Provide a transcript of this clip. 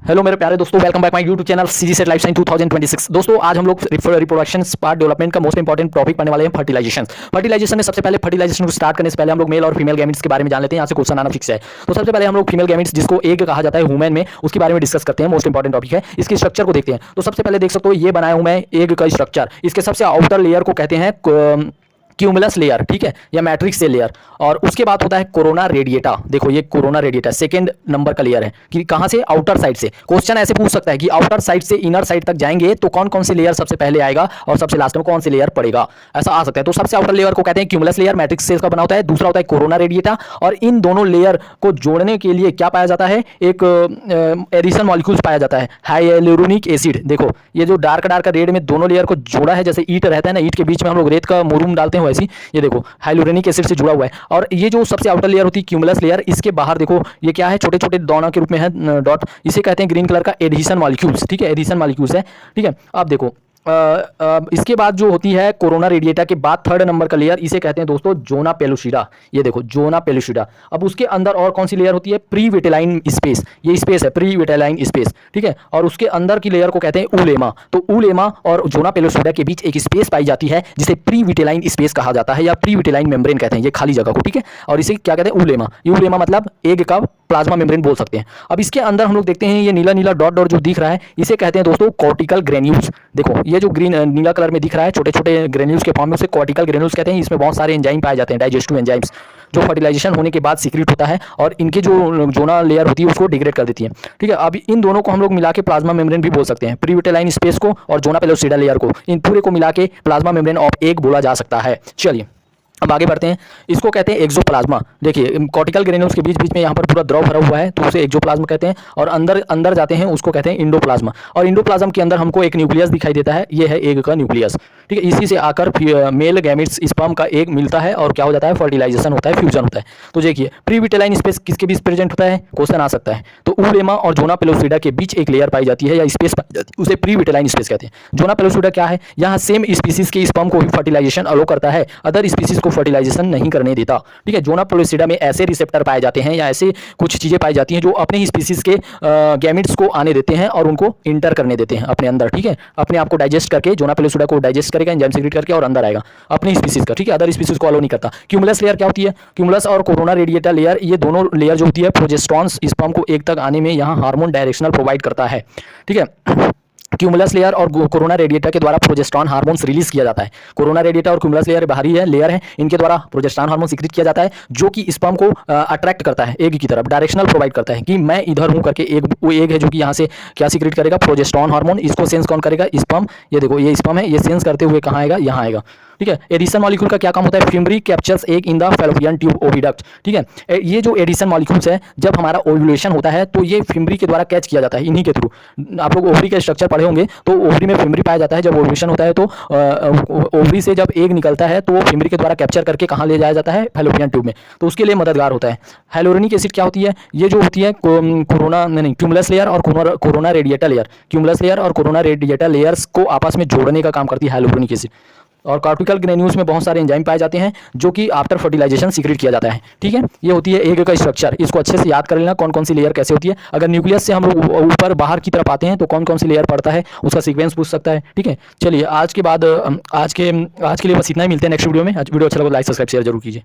Hello मेरे प्यारे दोस्तों, welcome back my YouTube channel CG set life science 2026। दोस्तों आज हम लोग रिप्रोडक्शन पार्ट डेवलपमेंट का मोस्ट इंपॉर्टेंट टॉपिक पढ़ने वाले हैं, फर्टिलाइजेशन में सबसे पहले फर्टिलाइजेशन को स्टार्ट करने से पहले हम लोग मेल और फीमेल गैमेट्स के बारे में जान लेते हैं। यहाँ से क्वेश्चन आना फिक्स है। तो सबसे पहले हम लोग फीमेल गैमेट्स, जिसको एग कहा जाता है वुमेन में, उसके बारे में डिस्कस करते हैं। मोस्ट इंपॉर्टेंट टॉपिक है, इसके स्ट्रक्चर को देखते हैं। तो सबसे पहले देख सकते हो ये बनाया हूं मैं एग का स्ट्रक्चर। इसके सबसे आउटर लेयर को कहते हैं क्यूमुलस लेयर, ठीक है, या मैट्रिक्स सेल लेयर। और उसके बाद होता है कोरोना रेडिएटा। देखो ये कोरोना रेडिएटा सेकंड नंबर का लेयर है कि कहां से, आउटर साइड से। क्वेश्चन ऐसे पूछ सकता है कि आउटर साइड से इनर साइड तक जाएंगे तो कौन कौन से लेयर सबसे पहले आएगा और सबसे लास्ट में कौन से लेयर पड़ेगा, ऐसा आ सकता है। तो सबसे आउटर लेयर को कहते हैं क्यूमुलस लेयर, मैट्रिक्स सेल का बना होता है। दूसरा होता है कोरोना रेडिएटा। और इन दोनों लेयर को जोड़ने के लिए क्या पाया जाता है, एक एडिशन मॉलिक्यूल्स पाया जाता है, हाइलुरोनिक एसिड। देखो ये जो डार्क रेड में दोनों लेयर को जोड़ा है, जैसे ईंट रहता है ना, ईंट के बीच में हम लोग रेत का मोरूम डालते हैं, वैसे ये देखो हाइलुरोनिक एसिड से जुड़ा हुआ है। और ये जो सबसे आउटर लेयर होती है क्यूमुलस लेयर, इसके बाहर देखो ये क्या है, छोटे छोटे दाना के रूप में है डॉट, इसे कहते हैं ग्रीन कलर का एडहेशन मॉलिक्यूल्स, ठीक है, एडहेशन मॉलिक्यूल्स है, ठीक है। अब देखो इसके बाद जो होती है कोरोना रेडिएटा के बाद थर्ड नंबर का लेयर, इसे कहते हैं दोस्तों जोना पेलुसिडा। ये देखो जोना पेलुसिडा। अब उसके अंदर और कौन सी लेयर होती है, प्री विटेलाइन स्पेस। ये स्पेस है प्री विटेलाइन स्पेस, ठीक है। और उसके अंदर की लेयर को कहते हैं उलेमा। तो उलेमा और जोना पेलुसिडा के बीच एक स्पेस पाई जाती है जिसे प्री विटेलाइन स्पेस कहा जाता है, या प्री विटेलाइन मेम्ब्रेन कहते हैं, ये खाली जगह को, ठीक है। और इसे क्या कहते हैं, उलेमा। ये उलेमा मतलब एग का प्लाज्मा मेम्ब्रेन बोल सकते हैं। अब इसके अंदर हम लोग देखते हैं ये नीला नीला डॉट डॉट जो दिख रहा है, इसे कहते हैं दोस्तों कॉर्टिकल ग्रेन्यूल्स। देखो ये जो ग्रीन नीला कलर में दिख रहा है, छोटे छोटे ग्रेन्यूल्स के फॉर्म में, उसे कॉर्टिकल ग्रेन्यूल्स कहते हैं। इसमें बहुत सारे एंजाइम पाए जाते हैं, डाइजेस्टिव एंजाइम्स, जो फर्टिलाइजेशन होने के बाद सीक्रेट होता है और इनके जो जोना लेयर होती है उसको डिग्रेड कर देती है, ठीक है। अब इन दोनों को हम लोग मिला के प्लाज्मा मेम्ब्रेन भी बोल सकते हैं। प्री विटेलाइन स्पेस को और जोना पेलुसिडा लेयर को, इन पूरे को मिला के प्लाज्मा मेम्ब्रेन ऑफ एग बोला जा सकता है। चलिए अब आगे बढ़ते हैं। इसको कहते हैं एक्सोप्लाज्मा। देखिए कॉर्टिकल ग्रेन्यूल्स के बीच बीच में यहाँ पर पूरा द्रव भरा हुआ है, तो उसे एक्सोप्लाज्मा कहते हैं। और अंदर अंदर जाते हैं उसको कहते हैं इंडोप्लाज्मा। और इंडोप्लाज्म के अंदर हमको एक न्यूक्लियस दिखाई देता है, ये है एग का न्यूक्लियस, ठीक है। इसी से आकर मेल गैमेट्स स्पर्म का एग मिलता है और क्या हो जाता है, फर्टिलाइजेशन होता है, फ्यूजन होता है। तो देखिए प्री विटेलाइन स्पेस किसके बीच प्रेजेंट होता है, क्वेश्चन आ सकता है। तो उलेमा और जोना पेलुसिडा के बीच एक लेयर पाई जाती है या स्पेस पाई जाती है, उसे प्री विटेलाइन स्पेस कहते हैं। जोना पेलुसिडा क्या है, यहाँ सेम स्पीसीज के स्पर्म को ही फर्टिलाइजेशन अलो करता है, अदर स्पीसीज को फर्टिलाइजेशन नहीं करने देता, ठीक है। जोना पेलुसिडा में ऐसे रिसेप्टर पाए जाते हैं या ऐसे कुछ चीजें पाई जाती हैं जो अपने ही स्पीसीज के गैमेट्स को आने देते हैं और उनको इंटर करने देते हैं अपने अंदर, ठीक है। अपने आप को डाइजेस्ट करके जोना पेलुसिडा को डाइजेस्ट करेगा, एंजाइम सीक्रेट करके और अंदर आएगा अपनी स्पीसीज का, ठीक है। अदर स्पीसीज को अलो नहीं करता। क्यूमुलस लेयर क्या होती है, क्यूमुलस और कोरोना रेडिएटा लेयर, ये दोनों लेयर जो होती है प्रोजेस्टेरॉन स्पर्म को एक तक आने में यहाँ हार्मोन डायरेक्शनल प्रोवाइड करता है, ठीक है। क्यूमुलस लेयर और कोरोना रेडिएटा के द्वारा प्रोजेस्टेरॉन हार्मोन्स रिलीज किया जाता है। कोरोना रेडिएटा और क्यूमुलस लेयर बाहरी है, लेयर है, इनके द्वारा प्रोजेस्टेरॉन हार्मोन सीक्रेट किया जाता है, जो कि स्पर्म को अट्रैक्ट करता है एग की तरफ, डायरेक्शनल प्रोवाइड करता है कि मैं इधर हूं करके। एग वो एग है जो कि यहाँ से क्या सीक्रेट करेगा, प्रोजेस्टेरॉन हार्मोन। इसको सेंस कौन करेगा, स्पर्म। ये देखो ये स्पर्म है, ये सेंस करते हुए कहाँ आएगा, यहाँ आएगा, ठीक है। एडिशन मॉलिक्यूल का क्या काम होता है, fimbriae captures egg in the fallopian tube oviduct, ठीक है। ये जो एडिशन मॉलिक्यूल्स है, जब हमारा ओव्यूलेशन होता है तो ये फिम्बरी के द्वारा कैच किया जाता है, इन्हीं के थ्रू। आप लोग ओवरी का स्ट्रक्चर पढ़े होंगे, तो ओवरी में फिम्बरी पाया जाता है। जब ओव्यूलेशन होता है तो ओवरी से जब एग निकलता है तो वो फिम्बरी के द्वारा कैप्चर करके कहाँ ले जाया जाता है, फैलोपियन ट्यूब में, तो उसके लिए मददगार होता है। हाइलुरोनिक एसिड क्या होती है, ये जो होती है कोरोना नहीं क्यूमुलस लेयर और corona radiata layer, cumulus layer और कोरोना रेडिएटा लेयर्स को आपस में जोड़ने का काम करती है हाइलुरोनिक एसिड। और कॉर्टिकल ग्रेन्यूल्स में बहुत सारे एंजाइम पाए जाते हैं जो कि आफ्टर फर्टिलाइजेशन सीक्रेट किया जाता है, ठीक है। ये होती है एग का स्ट्रक्चर। इसको अच्छे से याद कर लेना, कौन कौन सी लेयर कैसे होती है। अगर न्यूक्लियस से हम लोग ऊपर बाहर की तरफ आते हैं तो कौन कौन सी लेयर पड़ता है, उसका सीक्वेंस पूछ सकता है, ठीक है। चलिए आज के लिए बस इतना ही, मिलते हैं नेक्स्ट वीडियो में। आज वीडियो अच्छा लगा तो लाइक सब्सक्राइब शेयर जरूर कीजिए।